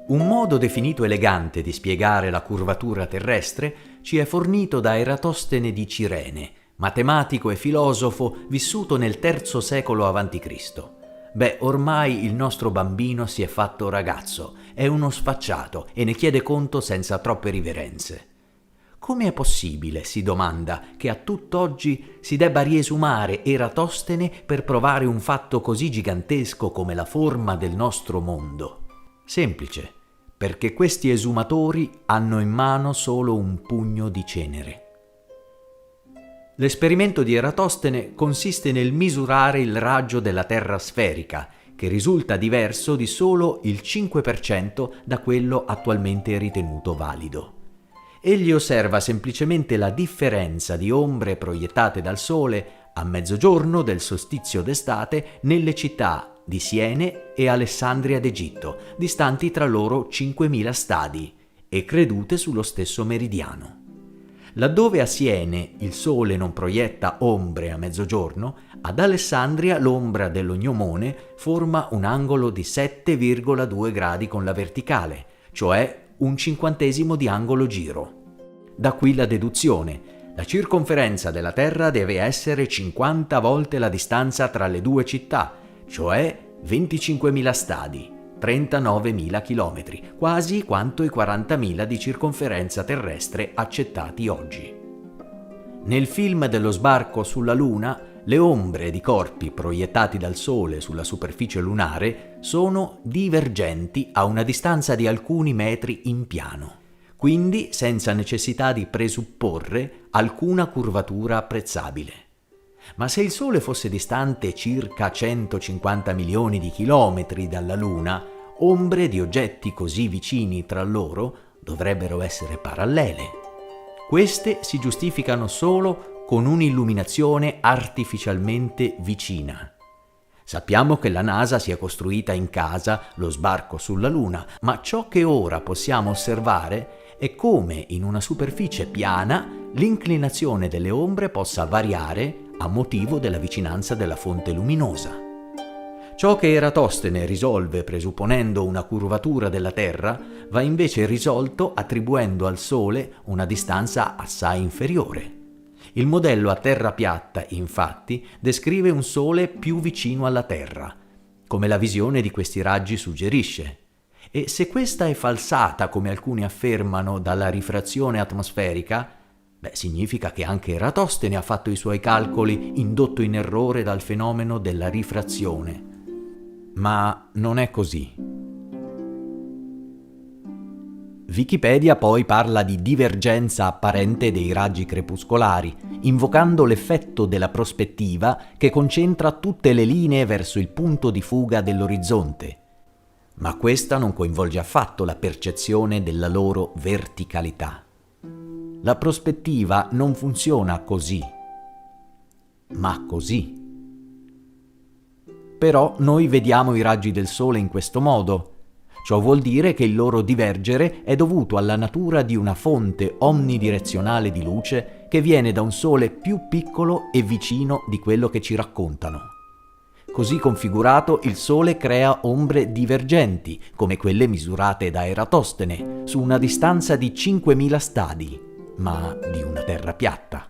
Un modo definito elegante di spiegare la curvatura terrestre ci è fornito da Eratostene di Cirene, matematico e filosofo vissuto nel III secolo a.C. Ormai il nostro bambino si è fatto ragazzo, è uno sfacciato e ne chiede conto senza troppe riverenze. Come è possibile, si domanda, che a tutt'oggi si debba riesumare Eratostene per provare un fatto così gigantesco come la forma del nostro mondo? Semplice, perché questi esumatori hanno in mano solo un pugno di cenere. L'esperimento di Eratostene consiste nel misurare il raggio della Terra sferica, che risulta diverso di solo il 5% da quello attualmente ritenuto valido. Egli osserva semplicemente la differenza di ombre proiettate dal Sole a mezzogiorno del solstizio d'estate nelle città di Siene e Alessandria d'Egitto, distanti tra loro 5.000 stadi e credute sullo stesso meridiano. Laddove a Siene il Sole non proietta ombre a mezzogiorno, ad Alessandria l'ombra dell'ognomone forma un angolo di 7,2 gradi con la verticale, cioè un 50° di angolo giro. Da qui la deduzione: la circonferenza della Terra deve essere 50 volte la distanza tra le due città, cioè 25.000 stadi, 39.000 chilometri, quasi quanto i 40.000 di circonferenza terrestre accettati oggi. Nel film dello sbarco sulla Luna, le ombre di corpi proiettati dal Sole sulla superficie lunare sono divergenti a una distanza di alcuni metri in piano, quindi senza necessità di presupporre alcuna curvatura apprezzabile. Ma se il Sole fosse distante circa 150 milioni di chilometri dalla Luna, ombre di oggetti così vicini tra loro dovrebbero essere parallele. Queste si giustificano solo con un'illuminazione artificialmente vicina. Sappiamo che la NASA si è costruita in casa lo sbarco sulla Luna, ma ciò che ora possiamo osservare è come in una superficie piana l'inclinazione delle ombre possa variare a motivo della vicinanza della fonte luminosa. Ciò che Eratostene risolve presupponendo una curvatura della Terra va invece risolto attribuendo al Sole una distanza assai inferiore. Il modello a terra piatta, infatti, descrive un Sole più vicino alla Terra, come la visione di questi raggi suggerisce. E se questa è falsata, come alcuni affermano, dalla rifrazione atmosferica, significa che anche Eratostene ha fatto i suoi calcoli indotto in errore dal fenomeno della rifrazione. Ma non è così. Wikipedia poi parla di divergenza apparente dei raggi crepuscolari, invocando l'effetto della prospettiva che concentra tutte le linee verso il punto di fuga dell'orizzonte. Ma questa non coinvolge affatto la percezione della loro verticalità. La prospettiva non funziona così, ma così. Però noi vediamo i raggi del Sole in questo modo. Ciò vuol dire che il loro divergere è dovuto alla natura di una fonte omnidirezionale di luce che viene da un Sole più piccolo e vicino di quello che ci raccontano. Così configurato, il Sole crea ombre divergenti, come quelle misurate da Eratostene, su una distanza di 5.000 stadi, ma di una Terra piatta.